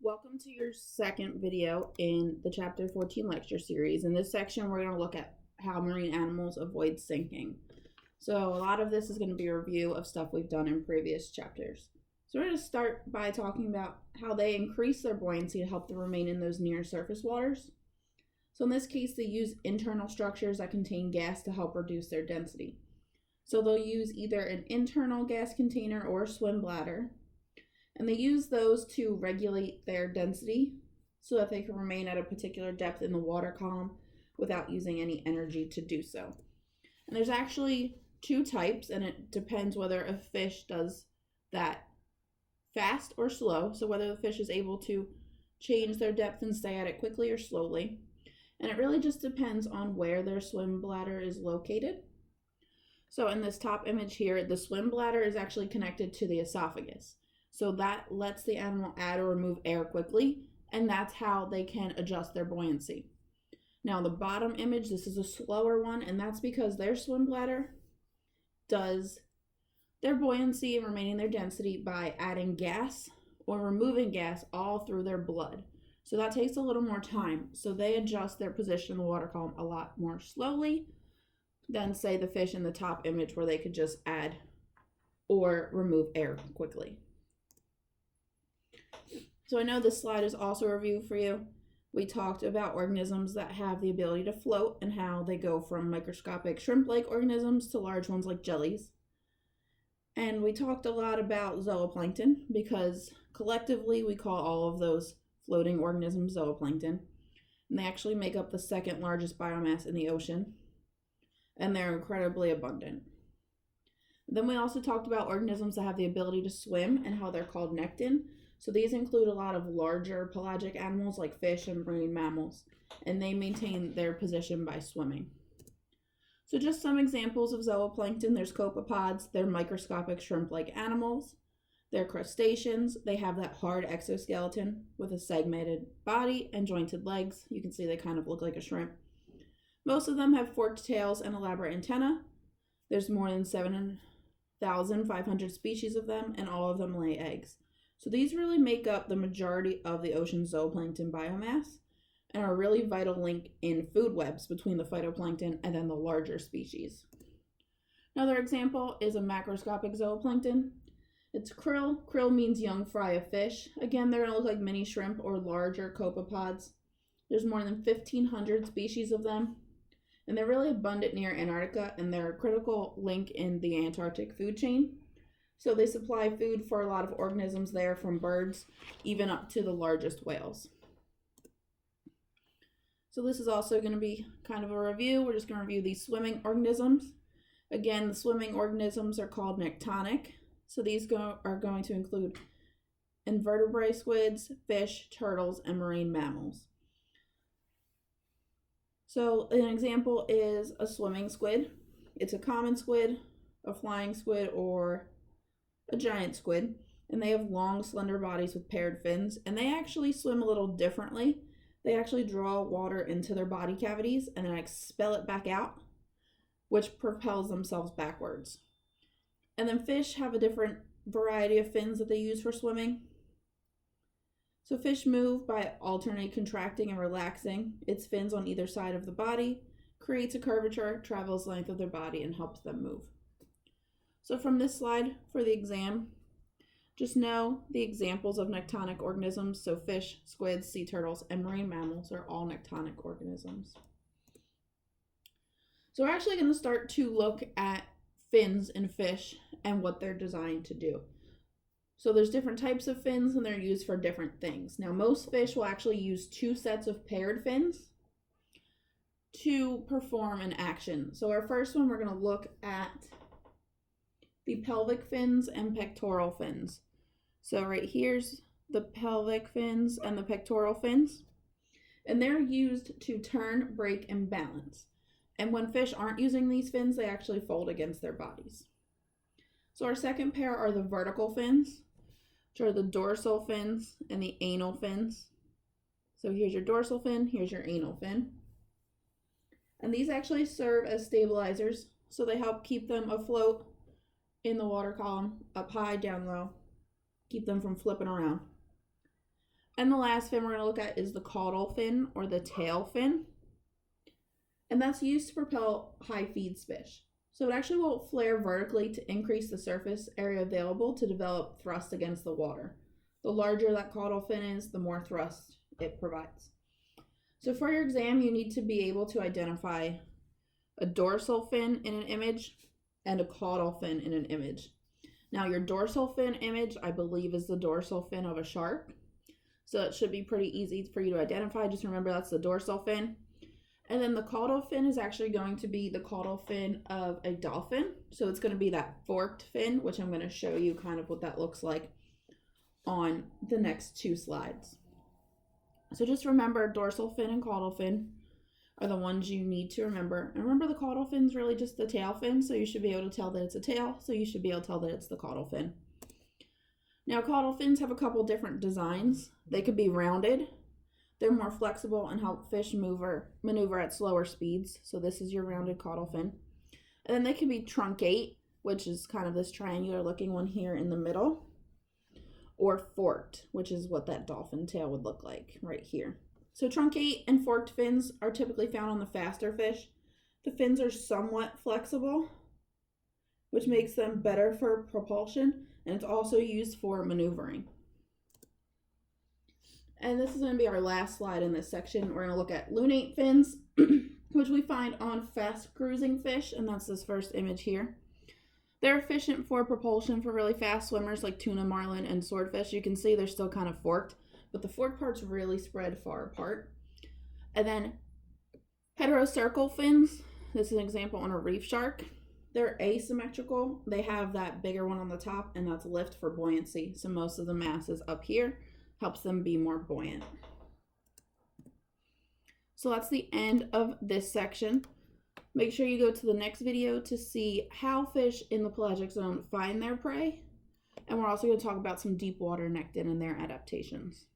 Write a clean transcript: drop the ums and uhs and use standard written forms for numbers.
Welcome to your second video in the Chapter 14 lecture series. In this section, we're going to look at how marine animals avoid sinking. So a lot of this is going to be a review of stuff we've done in previous chapters. So we're going to start by talking about how they increase their buoyancy to help them remain in those near surface waters. So in this case, they use internal structures that contain gas to help reduce their density. So they'll use either an internal gas container or a swim bladder. And they use those to regulate their density so that they can remain at a particular depth in the water column without using any energy to do so. And there's actually two types, and it depends whether a fish does that fast or slow. So whether the fish is able to change their depth and stay at it quickly or slowly. And it really just depends on where their swim bladder is located. So in this top image here, the swim bladder is actually connected to the esophagus. So that lets the animal add or remove air quickly, and that's how they can adjust their buoyancy. Now the bottom image, this is a slower one, and that's because their swim bladder does their buoyancy and remaining their density by adding gas or removing gas all through their blood. So that takes a little more time. So they adjust their position in the water column a lot more slowly than, say, the fish in the top image where they could just add or remove air quickly. So I know this slide is also a review for you. We talked about organisms that have the ability to float and how they go from microscopic shrimp-like organisms to large ones like jellies. And we talked a lot about zooplankton because collectively we call all of those floating organisms zooplankton. And they actually make up the second largest biomass in the ocean. And they're incredibly abundant. Then we also talked about organisms that have the ability to swim and how they're called nekton. So these include a lot of larger pelagic animals like fish and marine mammals, and they maintain their position by swimming. So just some examples of zooplankton: there's copepods, they're microscopic shrimp-like animals. They're crustaceans, they have that hard exoskeleton with a segmented body and jointed legs. You can see they kind of look like a shrimp. Most of them have forked tails and elaborate antennae. There's more than 7,500 species of them, and all of them lay eggs. So these really make up the majority of the ocean's zooplankton biomass and are a really vital link in food webs between the phytoplankton and then the larger species. Another example is a macroscopic zooplankton. It's krill. Krill means young fry of fish. Again, they're going to look like mini shrimp or larger copepods. There's more than 1,500 species of them, and they're really abundant near Antarctica, and they're a critical link in the Antarctic food chain. So they supply food for a lot of organisms there, from birds even up to the largest whales. So this is also going to be kind of a review. We're just going to review these swimming organisms. Again, the swimming organisms are called nectonic. So these are going to include invertebrate squids, fish, turtles, and marine mammals. So an example is a swimming squid. It's a common squid, a flying squid, or a giant squid, and they have long, slender bodies with paired fins, and they actually swim a little differently. They actually draw water into their body cavities and then expel it back out, which propels themselves backwards. And then fish have a different variety of fins that they use for swimming. So fish move by alternately contracting and relaxing its fins on either side of the body, creates a curvature, travels the length of their body, and helps them move. So from this slide for the exam, just know the examples of nectonic organisms. So fish, squids, sea turtles, and marine mammals are all nectonic organisms. So we're actually going to start to look at fins in fish and what they're designed to do. So there's different types of fins, and they're used for different things. Now most fish will actually use two sets of paired fins to perform an action. So our first one, we're going to look at the pelvic fins and pectoral fins. So right here's the pelvic fins and the pectoral fins, and they're used to turn, brake, and balance. And when fish aren't using these fins, they actually fold against their bodies. So our second pair are the vertical fins, which are the dorsal fins and the anal fins. So here's your dorsal fin, here's your anal fin. And these actually serve as stabilizers, so they help keep them afloat in the water column, up high, down low, keep them from flipping around. And the last fin we're going to look at is the caudal fin or the tail fin. And that's used to propel high feeds fish. So it actually will flare vertically to increase the surface area available to develop thrust against the water. The larger that caudal fin is, the more thrust it provides. So for your exam, you need to be able to identify a dorsal fin in an image and a caudal fin in an image. Now your dorsal fin image, I believe, is the dorsal fin of a shark. So it should be pretty easy for you to identify. Just remember that's the dorsal fin. And then the caudal fin is actually going to be the caudal fin of a dolphin. So it's going to be that forked fin, which I'm going to show you kind of what that looks like on the next two slides. So just remember dorsal fin and caudal fin are the ones you need to remember. And remember the caudal fin is really just the tail fin, so you should be able to tell that it's a tail, so you should be able to tell that it's the caudal fin. Now caudal fins have a couple different designs. They could be rounded. They're more flexible and help fish maneuver at slower speeds. So this is your rounded caudal fin. And then they can be truncate, which is kind of this triangular looking one here in the middle. Or forked, which is what that dolphin tail would look like right here. So truncate and forked fins are typically found on the faster fish. The fins are somewhat flexible, which makes them better for propulsion, and it's also used for maneuvering. And this is going to be our last slide in this section. We're going to look at lunate fins, which we find on fast cruising fish, and that's this first image here. They're efficient for propulsion for really fast swimmers like tuna, marlin, and swordfish. You can see they're still kind of forked, but the forked parts really spread far apart. And then heterocircle fins. This is an example on a reef shark. They're asymmetrical. They have that bigger one on the top, and that's lift for buoyancy. So most of the mass is up here. Helps them be more buoyant. So that's the end of this section. Make sure you go to the next video to see how fish in the pelagic zone find their prey. And we're also going to talk about some deep water nekton and their adaptations.